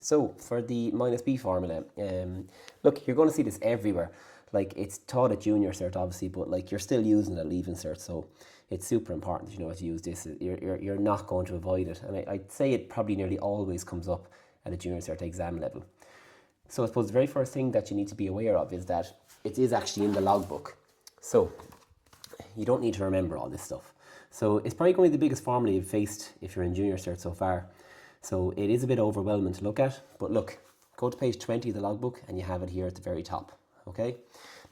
So for the minus b formula, look, you're going to see this everywhere. Like it's taught at junior cert, obviously, but like you're still using it at leaving cert, so it's super important that you know how to use this. You're not going to avoid it, and I'd say it probably nearly always comes up at a junior cert exam level. So I suppose the very first thing that you need to be aware of is that it is actually in the logbook. So you don't need to remember all this stuff. So it's probably going to be the biggest formula you've faced if you're in junior cert so far. So it is a bit overwhelming to look at, but look, go to page 20 of the logbook and you have it here at the very top, okay?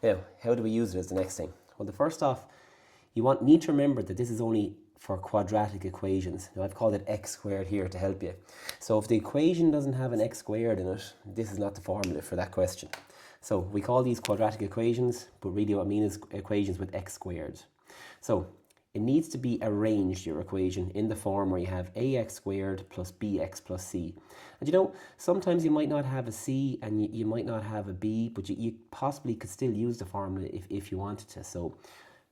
Now, how do we use it as the next thing? Well, the first off, you need to remember that this is only for quadratic equations. Now, I've called it x squared here to help you. So if the equation doesn't have an x squared in it, this is not the formula for that question. So we call these quadratic equations, but really what I mean is equations with x squared. So it needs to be arranged, your equation, in the form where you have ax squared plus bx plus c. And you know, sometimes you might not have a c and you might not have a b, but you possibly could still use the formula if you wanted to. So,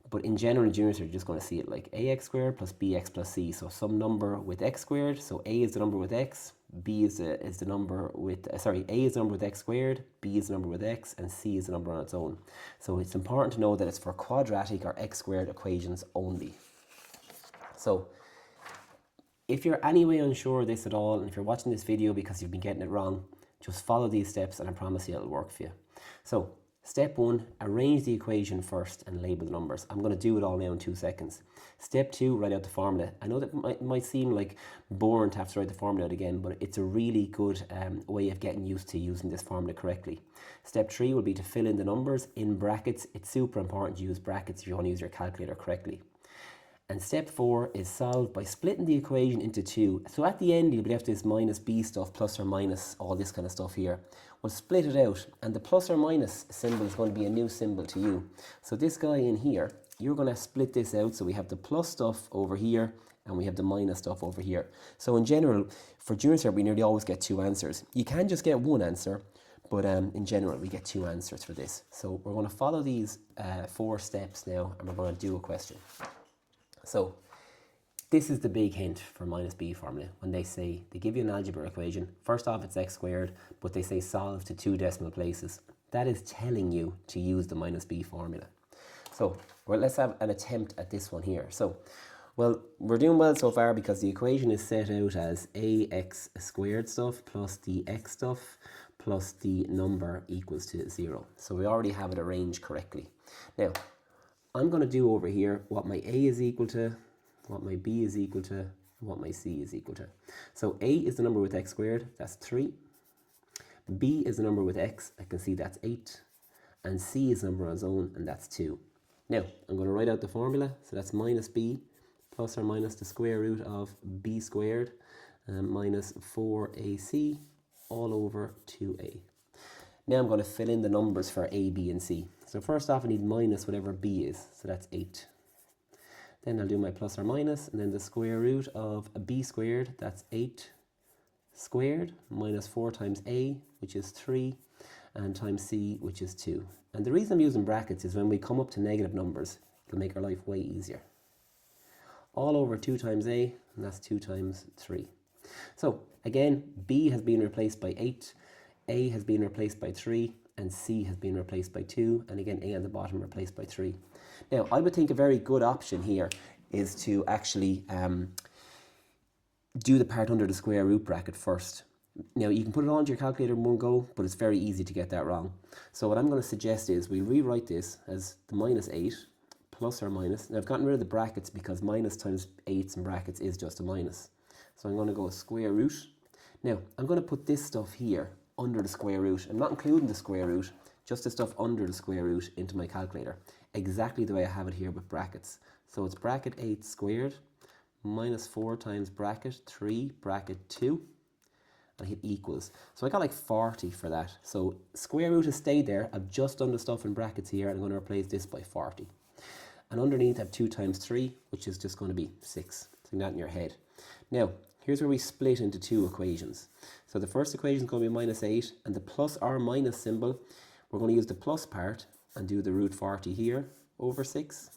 but in general, in junior cert, you're just going to see it like ax squared plus bx plus c. So some number with x squared. So a is the number with x, b is the number with, a is the number with x squared, b is the number with x, and c is the number on its own. So it's important to know that it's for quadratic or x squared equations only. So if you're anyway unsure of this at all, and if you're watching this video because you've been getting it wrong, just follow these steps and I promise you it'll work for you. So step 1, arrange the equation first and label the numbers. I'm going to do it all now in 2 seconds. Step 2, write out the formula. I know that might seem like boring to have to write the formula out again, but it's a really good way of getting used to using this formula correctly. Step 3 will be to fill in the numbers in brackets. It's super important to use brackets if you want to use your calculator correctly. And step 4 is solve by splitting the equation into 2. So at the end, you'll be left this minus b stuff, plus or minus, all this kind of stuff here. We'll split it out, and the plus or minus symbol is going to be a new symbol to you. So this guy in here, you're going to split this out. So we have the plus stuff over here, and we have the minus stuff over here. So in general, for junior cert, we nearly always get 2 answers. You can just get 1 answer, but in general, we get 2 answers for this. So we're going to follow these 4 steps now, and we're going to do a question. So this is the big hint for minus b formula. When they say, they give you an algebra equation, first off it's x squared, but they say solve to 2 decimal places. That is telling you to use the minus b formula. So well, let's have an attempt at this one here. So, well, we're doing well so far because the equation is set out as ax squared stuff plus the x stuff plus the number equals to 0. So we already have it arranged correctly. Now, I'm going to do over here what my a is equal to, what my b is equal to, and what my c is equal to. So a is the number with x squared, that's 3. B is the number with x, I can see that's 8. And c is the number on its own, and that's 2. Now, I'm going to write out the formula. So that's minus b plus or minus the square root of b squared minus 4ac all over 2a. Now I'm going to fill in the numbers for a, b, and c. So first off, I need minus whatever b is, so that's 8. Then I'll do my plus or minus, and then the square root of b squared, that's 8 squared, minus 4 times a, which is 3, and times c, which is 2. And the reason I'm using brackets is when we come up to negative numbers, it'll make our life way easier. All over 2 times a, and that's 2 times 3. So again, b has been replaced by 8, a has been replaced by 3, and c has been replaced by 2, and again a on the bottom replaced by 3. Now I would think a very good option here is to actually do the part under the square root bracket first. Now you can put it all into your calculator in one go, but it's very easy to get that wrong. So what I'm going to suggest is we rewrite this as the minus 8 plus or minus. Now I've gotten rid of the brackets because minus times 8s in brackets is just a minus. So I'm going to go square root. Now I'm going to put this stuff here under the square root. I'm not including the square root, just the stuff under the square root into my calculator. Exactly the way I have it here with brackets. So it's bracket 8 squared minus 4 times bracket 3 bracket 2. And I hit equals. So I got like 40 for that. So square root has stayed there. I've just done the stuff in brackets here. I'm going to replace this by 40. And underneath I have 2 times 3, which is just going to be 6. So that in your head. Now, here's where we split into 2 equations. So the first equation is going to be minus 8, and the plus or minus symbol, we're going to use the plus part and do the root 40 here over 6.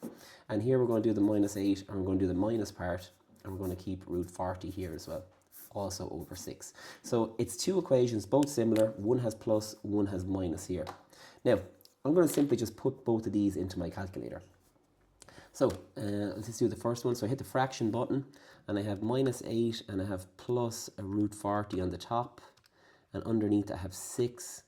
And here we're going to do the minus 8, and we're going to do the minus part, and we're going to keep root 40 here as well. also over 6. So it's two equations, both similar. One has plus, one has minus here. Now, I'm going to simply just put both of these into my calculator. So let's just do the first one. So I hit the fraction button, and I have minus 8, and I have plus a root 40 on the top, and underneath I have 6.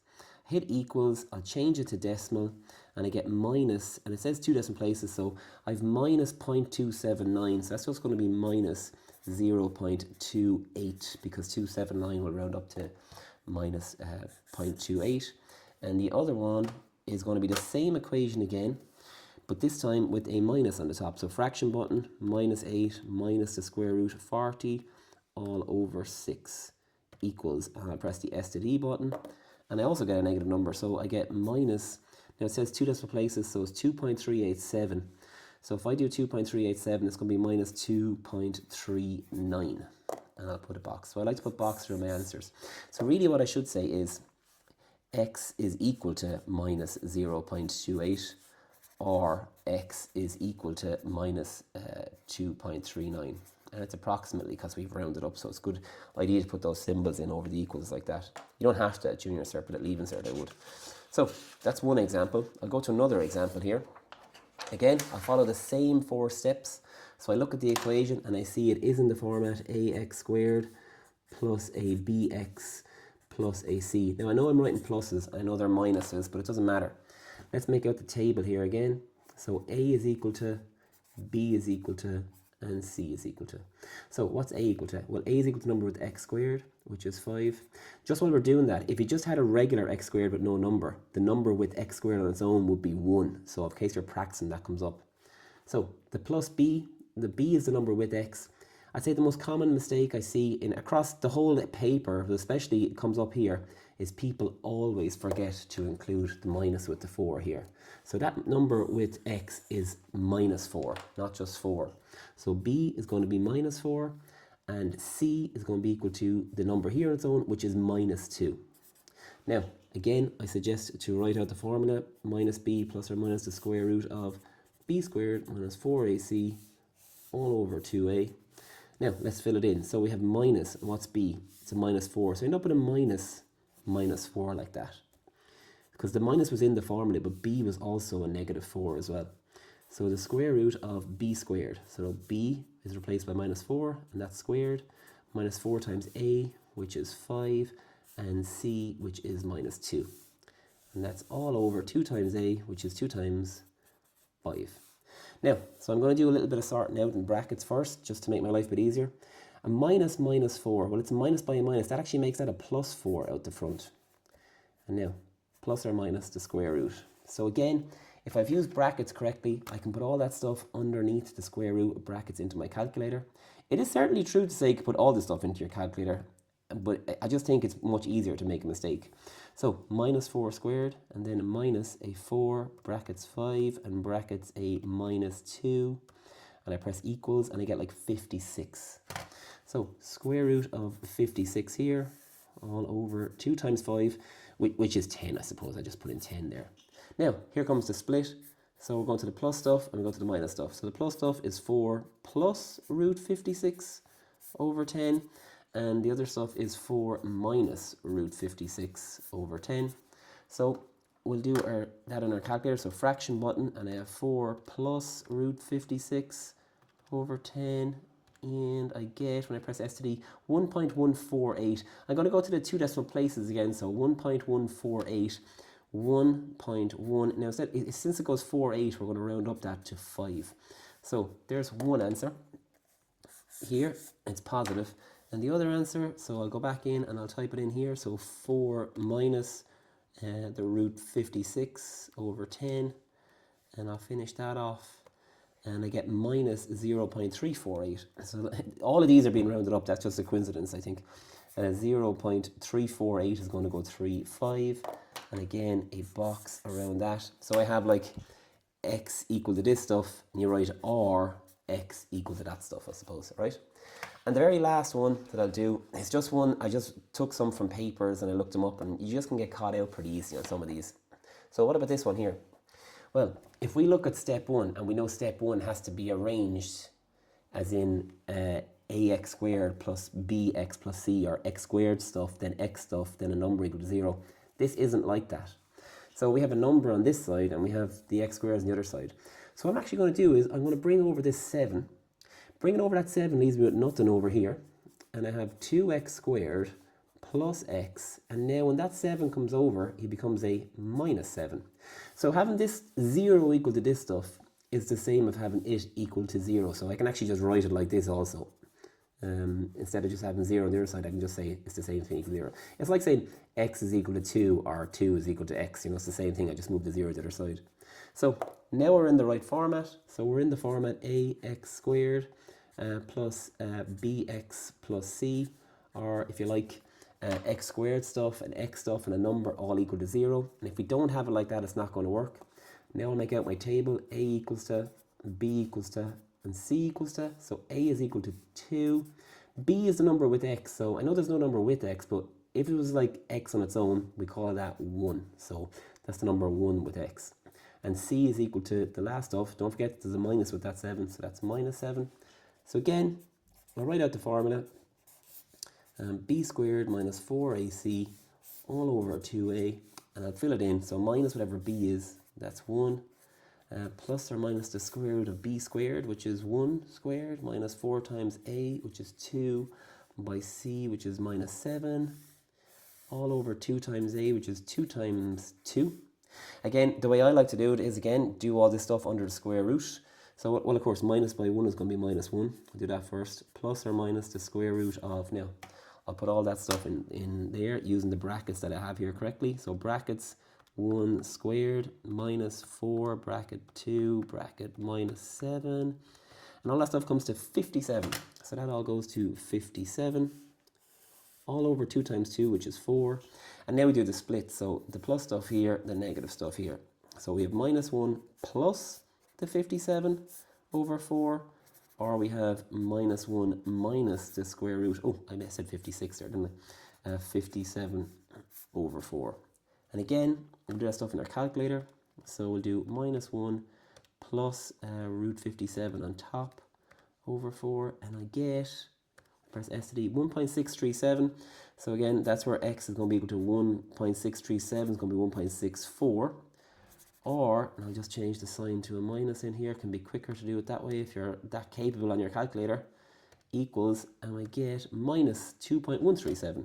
I hit equals, I'll change it to decimal, and I get minus, and it says two decimal places, so I have minus 0.279, so that's just going to be minus 0.28, because 279 will round up to minus 0.28. And the other one is going to be the same equation again, but this time with a minus on the top. So fraction button, minus 8 minus the square root of 40 all over 6 equals, and I press the S to D button, and I also get a negative number, so I get minus, now it says two decimal places, so it's 2.387. So if I do 2.387, it's going to be minus 2.39, and I'll put a box. So I like to put box through my answers. So really what I should say is x is equal to minus 0.28, or x is equal to minus 2.39. And it's approximately, because we've rounded up, so it's a good idea to put those symbols in over the equals like that. You don't have to at junior cert, but at leaving cert I would. So that's one example. I'll go to another example here. Again, I'll follow the same 4 steps. So I look at the equation and I see it is in the format ax squared plus a bx plus ac. Now I know I'm writing pluses, I know they're minuses, but it doesn't matter. Let's make out the table here again. So a is equal to, b is equal to, and c is equal to. So what's a equal to? Well, a is equal to the number with x squared, which is 5. Just while we're doing that, if you just had a regular x squared with no number, the number with x squared on its own would be 1. So in case you're practicing, that comes up. So the plus b, the b is the number with x. I'd say the most common mistake I see in across the whole paper, but especially it comes up here, is people always forget to include the minus with the 4 here. So that number with x is minus 4, not just 4. So b is going to be minus 4, and c is going to be equal to the number here on its own, which is minus 2. Now, again, I suggest to write out the formula, minus b plus or minus the square root of b squared minus 4ac all over 2a. Now, let's fill it in. So we have minus, what's b? It's a minus 4. So I end up with a minus 4 like that. Because the minus was in the formula, but b was also a negative 4 as well. So the square root of b squared. So b is replaced by minus 4, and that's squared. Minus 4 times a, which is 5, and c, which is minus 2. And that's all over 2 times a, which is 2 times 5. Now, so I'm going to do a little bit of sorting out in brackets first, just to make my life a bit easier. A minus minus 4, well, it's a minus by a minus. That actually makes that a plus 4 out the front. And now, plus or minus the square root. So again, if I've used brackets correctly, I can put all that stuff underneath the square root of brackets into my calculator. It is certainly true to say you can put all this stuff into your calculator, but I just think it's much easier to make a mistake. So minus 4 squared, and then minus a 4, brackets 5, and brackets a minus 2, and I press equals, and I get like 56. So square root of 56 here, all over 2 times 5, which is 10, I suppose. I just put in 10 there. Now, here comes the split. So we're going to the plus stuff, and we go to the minus stuff. So the plus stuff is 4 plus root 56 over 10. And the other stuff is 4 minus root 56 over 10. So we'll do that on our calculator. So fraction button, and I have 4 plus root 56 over 10. And I get, when I press S to D, 1.148. I'm going to go to the 2 decimal places again. So 1.148, 1.1. Now, since it goes 48, we're going to round up that to 5. So there's one answer. Here, it's positive. And the other answer, so I'll go back in and I'll type it in here. So 4 minus the root 56 over 10. And I'll finish that off. And I get minus 0.348. So all of these are being rounded up. That's just a coincidence, I think. 0.348 is going to go 3.5. And again, a box around that. So I have like x equal to this stuff. And you write or x equal to that stuff, I suppose, right? And the very last one that I'll do is just one, I just took some from papers and I looked them up, and you just can get caught out pretty easy on some of these. So what about this one here? Well, if we look at step 1, and we know step 1 has to be arranged as in ax squared plus bx plus c, or x squared stuff, then x stuff, then a number equal to 0. This isn't like that. So we have a number on this side and we have the x squared on the other side. So what I'm actually going to do is I'm going to bring over this 7. Bringing over that 7 leaves me with nothing over here. And I have 2x squared plus x. And now when that 7 comes over, it becomes a minus 7. So having this 0 equal to this stuff is the same as having it equal to 0. So I can actually just write it like this also. Instead of just having 0 on the other side, I can just say it's the same thing, equal to 0. It's like saying x is equal to 2 or 2 is equal to x. You know, it's the same thing. I just moved the 0 to the other side. So now we're in the right format. So we're in the format ax squared plus bx plus c, or if you like, x squared stuff and x stuff and a number all equal to 0. And if we don't have it like that, it's not going to work. Now I'll make out my table. A equals to, b equals to, and c equals to. So a is equal to 2. B is the number with x. So I know there's no number with x, but if it was like x on its own, we call that 1. So that's the number 1 with x. And c is equal to the last stuff. Don't forget there's a minus with that 7, so that's minus 7. So again, I'll write out the formula. B squared minus 4ac all over 2a, and I'll fill it in. So minus whatever b is, that's 1. Plus or minus the square root of b squared, which is 1 squared, minus 4 times a, which is 2, by c, which is minus 7, all over 2 times a, which is 2 times 2. Again, the way I like to do it is, again, do all this stuff under the square root. So, well, of course, minus by 1 is going to be minus 1. I'll do that first. Plus or minus the square root of, now, I'll put all that stuff in there using the brackets that I have here correctly. So brackets 1 squared minus 4 bracket 2 bracket minus 7. And all that stuff comes to 57. So that all goes to 57. All over 2 times 2, which is 4. And now we do the split. So the plus stuff here, the negative stuff here. So we have minus 1 plus the 57 over 4. Or we have minus 1 minus the square root. Oh, I said 56 there, didn't I? 57 over 4. And again, we'll do that stuff in our calculator. So we'll do minus 1 plus root 57 on top over 4. And I get, press S to D, 1.637. So again, that's where x is going to be equal to 1.637. It's going to be 1.64. Or, and I'll just change the sign to a minus in here. It can be quicker to do it that way if you're that capable on your calculator. Equals, and I get minus 2.137. So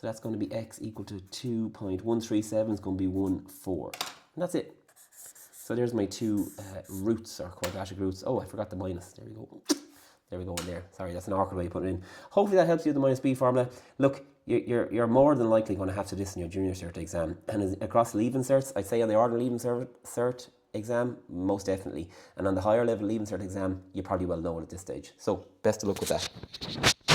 that's going to be x equal to 2.137. It's going to be 1, 4. And that's it. So there's my two roots, or quadratic roots. Oh, I forgot the minus. There we go. There we go in there. Sorry, that's an awkward way of putting it in. Hopefully that helps you with the minus b formula. Look, you're more than likely going to have to do this in your junior cert exam. And across leaving certs, I'd say on the ordinary leaving cert exam, most definitely. And on the higher level leaving cert exam, you probably well know it at this stage. So best of luck with that.